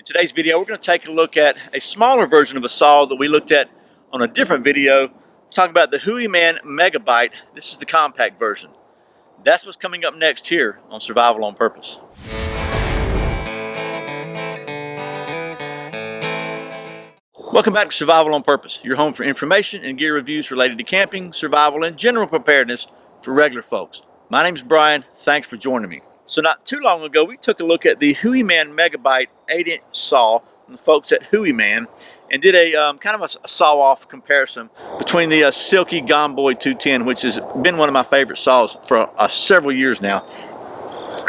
In today's video, we're going to take a look at a smaller version of a saw that we looked at on a different video, talking about the Hooyman Megabite. This is the compact version. That's what's coming up next here on Survival on Purpose. Welcome back to Survival on Purpose, your home for information and gear reviews related to camping, survival, and general preparedness for regular folks. My name's Brian. Thanks for joining me. So not too long ago, we took a look at the Hooyman Megabite 8-inch saw from the folks at Hooyman and did a kind of a saw-off comparison between the Silky Gomboy 210, which has been one of my favorite saws for several years now.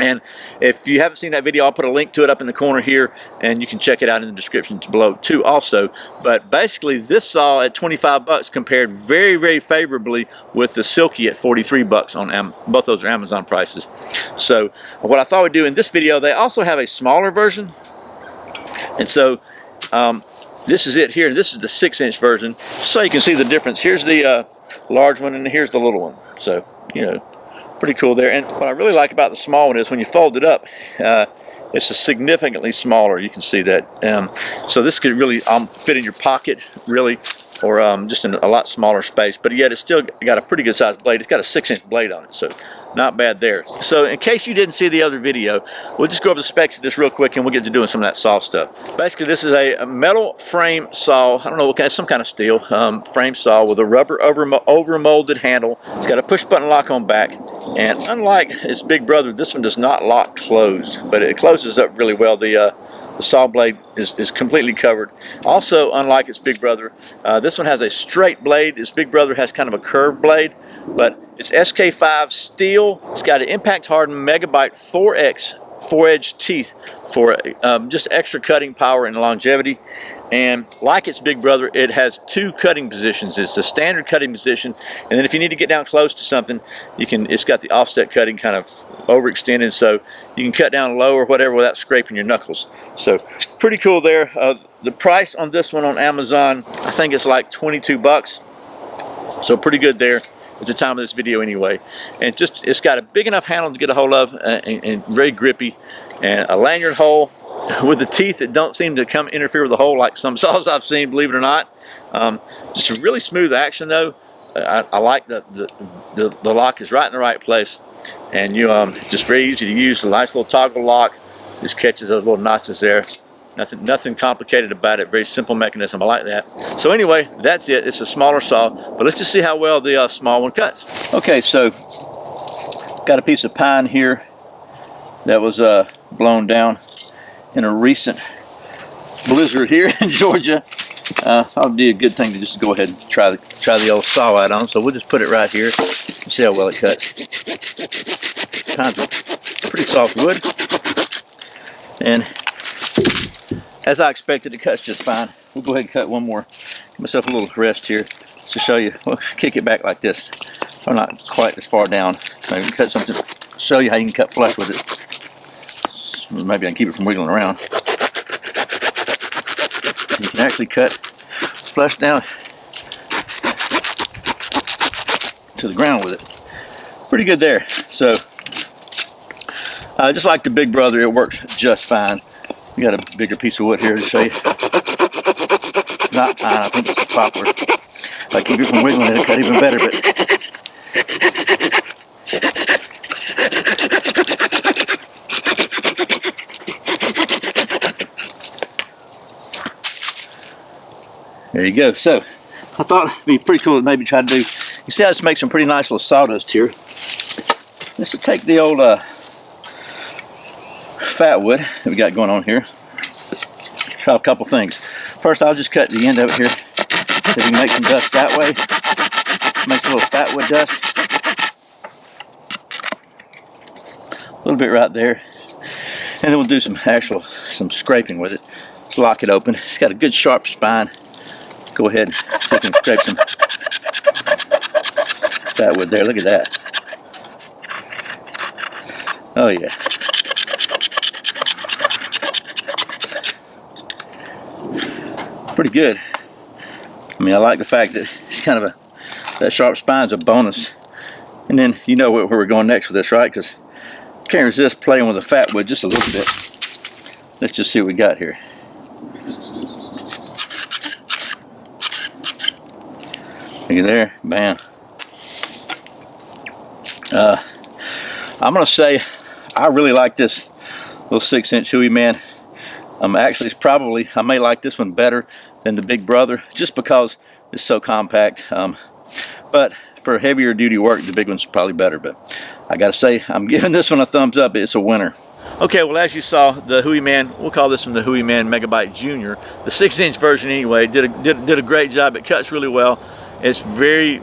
And if you haven't seen that video, I'll put a link to it up in the corner here, and you can check it out in the description below too also. But basically, this saw at 25 bucks compared very, very favorably with the Silky at 43 bucks on both those are Amazon prices. So what I thought we'd do in this video, they also have a smaller version. And so this is it here. This is the 6-inch version, so you can see the difference. Here's the large one, and here's the little one. So, you know, pretty cool there. And what I really like about the small one is when you fold it up, it's a significantly smaller. You can see that. So this could really fit in your pocket, really, or just in a lot smaller space. But yet it's still got a pretty good sized blade. It's got a 6-inch blade on it, so not bad there. So in case you didn't see the other video, we'll just go over the specs of this real quick, and we'll get to doing some of that saw stuff. Basically, this is a metal frame saw. I don't know what kind, some kind of steel frame saw with a rubber over molded handle. It's got a push button lock on back. And unlike its big brother, this one does not lock closed, but it closes up really well. The saw blade is completely covered. Also, unlike its big brother, this one has a straight blade. Its big brother has kind of a curved blade, but it's SK5 steel. It's got an impact hardened Megabite 4X 4-edge teeth for just extra cutting power and longevity. And like its big brother, it has 2 cutting positions. It's a standard cutting position, and then if you need to get down close to something, you can. It's got the offset cutting kind of overextended, so you can cut down low or whatever without scraping your knuckles. So pretty cool there. The price on this one on Amazon, I think it's like 22 bucks. So pretty good there at the time of this video anyway. And just it's got a big enough handle to get a hold of, and very grippy, and a lanyard hole with the teeth that don't seem to interfere with the hole like some saws I've seen, believe it or not. Just a really smooth action though. I like the lock is right in the right place, and you just very easy to use. A nice little toggle lock, just catches those little notches there. Nothing complicated about it. Very simple mechanism. I like that. So anyway, that's it. It's a smaller saw, but let's just see how well the small one cuts. Okay, so got a piece of pine here that was blown down in a recent blizzard here in Georgia. Thought it'd be a good thing to just go ahead and try the old saw out on. So we'll just put it right here and see how well it cuts. Pine's a pretty soft wood, and as I expected, it cuts just fine. We'll go ahead and cut one more. Give myself a little rest here to show you. We'll kick it back like this. I'm not quite as far down. So I can cut something, show you how you can cut flush with it. Maybe I can keep it from wiggling around. You can actually cut flush down to the ground with it. Pretty good there. So, just like the big brother, it works just fine. We got a bigger piece of wood here to show you. It's not pine, I think it's a poplar. If I keep it from wiggling, it'll cut even better. But there you go. So I thought it'd be pretty cool to maybe try to do. You see how this makes some pretty nice little sawdust here. This will take the old fat wood that we got going on here. Try a couple things. First, I'll just cut the end of it here so we can make some dust that way. Makes a little fat wood dust. A little bit right there. And then we'll do some scraping with it. Let's lock it open. It's got a good sharp spine. Go ahead and take and scrape some fat wood there. Look at that. Oh yeah. Pretty good. I mean, I like the fact that it's kind of that sharp spine's a bonus. And then you know where we're going next with this, right? Because I can't resist playing with the fat wood just a little bit. Let's just see what we got here. Look at there, bam. I'm gonna say I really like this little 6-inch Hooyman. Actually, it's probably, I may like this one better than the big brother just because it's so compact. But for heavier duty work, the big one's probably better. But I gotta say, I'm giving this one a thumbs up. It's a winner. Okay, well, as you saw, the Hooyman, we'll call this one the Hooyman Megabite Junior, the 6-inch version anyway, did a great job. It cuts really well. It's very,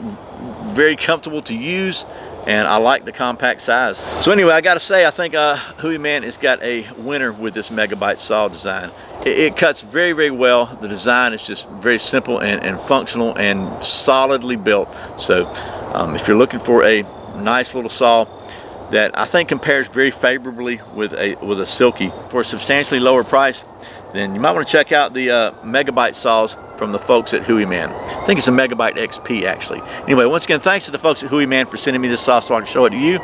very comfortable to use, and I like the compact size. So anyway, I gotta say, I think Hooyman has got a winner with this Megabite saw design. It cuts very, very well. The design is just very simple and functional and solidly built. So if you're looking for a nice little saw that I think compares very favorably with a Silky for a substantially lower price, then you might want to check out the Megabite saws from the folks at Hooyman. I think it's a Megabite XP actually. Anyway, once again, thanks to the folks at Hooyman for sending me this saw so I can show it to you.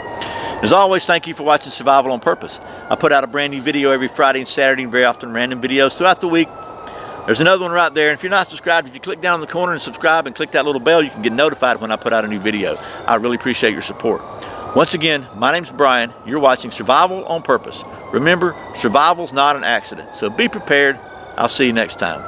As always, thank you for watching Survival on Purpose. I put out a brand new video every Friday and Saturday, and very often random videos throughout the week. There's another one right there, and if you're not subscribed, if you click down in the corner and subscribe and click that little bell, you can get notified when I put out a new video. I really appreciate your support. Once again, my name's Brian. You're watching Survival on Purpose. Remember, survival's not an accident, so be prepared. I'll see you next time.